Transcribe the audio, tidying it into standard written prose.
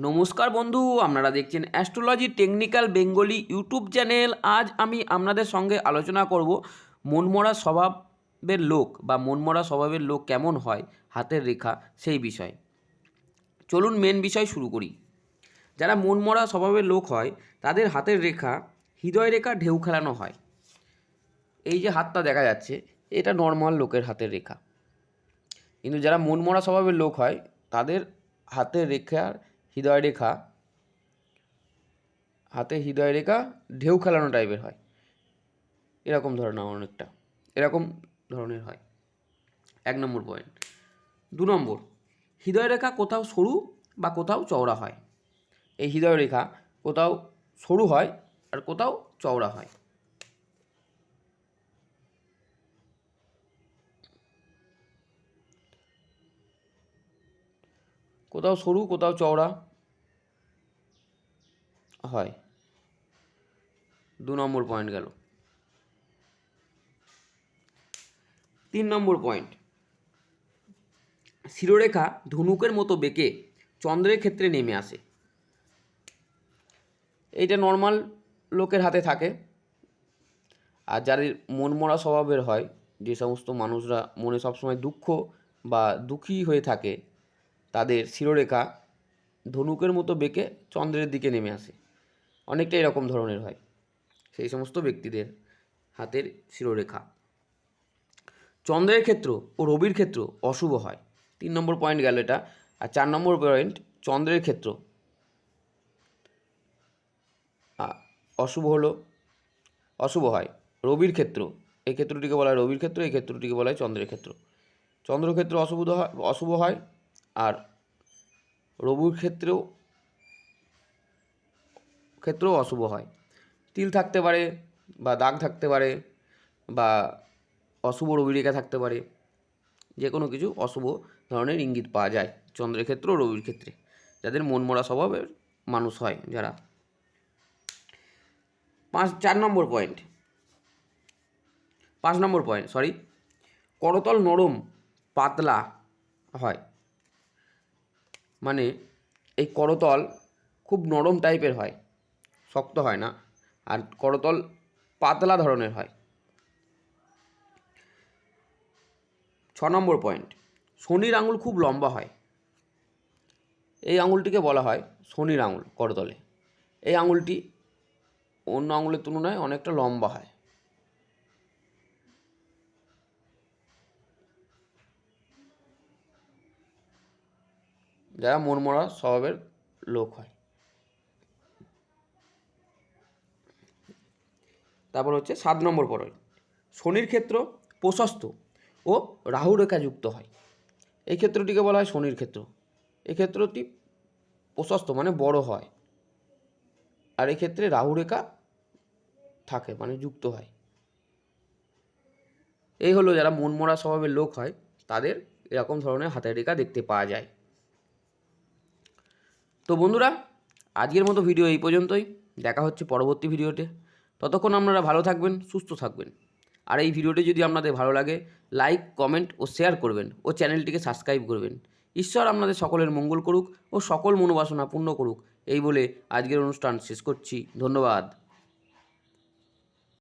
নমস্কার বন্ধু, আপনারা দেখছেন astrology technical Bengali YouTube channel. আজ আমি আপনাদের সঙ্গে আলোচনা করব মনমরা স্বভাবের লোক বা মনমরা স্বভাবের লোক কেমন হয়, হাতের রেখা সেই বিষয়। চলুন মেন বিষয় শুরু করি। যারা মনমরা স্বভাবের লোক হয় তাদের হাতের রেখা হৃদয় রেখা ঢেউ খেলানো হয়। এই যে হাতটা দেখা যাচ্ছে এটা নর্মাল লোকের হাতের রেখা, কিন্তু যারা মনমরা স্বভাবের লোক হয় তাদের হাতের রেখার হৃদয় রেখা হৃদয় রেখা ঢেউ খেলানো টাইপের হয়। এরকম ধরনের অনেকটা এরকম ধরনের হয়। 1 নম্বর পয়েন্ট। 2 নম্বর, হৃদয় রেখা কোথাও সরু বা কোথাও চওড়া হয়। এই হৃদয় রেখা কোথাও সরু হয় আর কোথাও চওড়া হয়। কোথাও সরু কোথাও চওড়া হয়। 2 নম্বর পয়েন্ট গেল। 3 নম্বর পয়েন্ট, শিরোরেখা ধনুকের মতো বেঁকে চন্দ্রের ক্ষেত্রে নেমে আসে। এইটা নর্মাল লোকের হাতে থাকে। আর যাদের মনমরা স্বভাবের হয়, যে সমস্ত মানুষরা মনে সবসময় দুঃখ বা দুঃখী হয়ে থাকে, তাদের শিরোরেখা ধনুকের মতো বেঁকে চন্দ্রের দিকে নেমে আসে। অনেকটা এরকম ধরনের হয় সেই সমস্ত ব্যক্তিদের হাতের শিরোরেখা। চন্দ্রের ক্ষেত্র ও রবির ক্ষেত্র অশুভ হয়। 3 নম্বর পয়েন্ট গেল এটা। আর 4 নম্বর পয়েন্ট, চন্দ্রের ক্ষেত্র অশুভ হয়। রবির ক্ষেত্র, এই ক্ষেত্রটিকে বলা হয় রবির ক্ষেত্র, এই ক্ষেত্রটিকে বলা হয় চন্দ্রের ক্ষেত্র। চন্দ্রক্ষেত্র অশুভ হয় আর রবির ক্ষেত্রেও অশুভ হয়। তিল থাকতে পারে বা দাগ থাকতে পারে বা অশুভ রবিরেখা থাকতে পারে, যে কোনো কিছু অশুভ ধরনের ইঙ্গিত পাওয়া যায় চন্দ্রের ক্ষেত্র ও রবির ক্ষেত্রে, যাদের মনমরা স্বভাবের মানুষ হয় যারা। 5 নম্বর পয়েন্ট, করতল নরম পাতলা হয়। মানে এই করতল খুব নরম টাইপের হয়, শক্ত হয় না, আর করতল পাতলা ধরনের হয়। 6 নম্বর পয়েন্ট, শনির আঙুল খুব লম্বা হয়। এই আঙুলটিকে বলা হয় শনির আঙুল করতলে। এই আঙুলটি অন্য আঙুলের তুলনায় অনেকটা লম্বা হয়। যারা মনমরা স্বভাবের লোক হয়। তারপর হচ্ছে 7 নম্বর পয়েন্ট, শনির ক্ষেত্র প্রশস্ত ও রাহু রেখা যুক্ত হয়। এই ক্ষেত্রটিকে বলা হয় শনির ক্ষেত্র। এই ক্ষেত্রটি প্রশস্ত মানে বড় হয়, আর এই ক্ষেত্রে রাহু রেখা থাকে মানে যুক্ত হয়। এই হলো যারা মনমরা স্বভাবের লোক হয় তাদের এরকম ধরনের হাতের রেখা দেখতে পাওয়া যায়। তো বন্ধুরা, আজকের মতো ভিডিও এই পর্যন্তই। দেখা হচ্ছে পরবর্তী ভিডিওতে। ততক্ষণ আপনারা ভালো থাকবেন, সুস্থ থাকবেন। আর এই ভিডিওটি যদি আপনাদের ভালো লাগে, লাইক, কমেন্ট ও শেয়ার করবেন ও চ্যানেলটিকে সাবস্ক্রাইব করবেন। ঈশ্বর আপনাদের সকলের মঙ্গল করুক ও সকল মনোবাসনা পূর্ণ করুক, এই বলে আজকের অনুষ্ঠান শেষ করছি। ধন্যবাদ।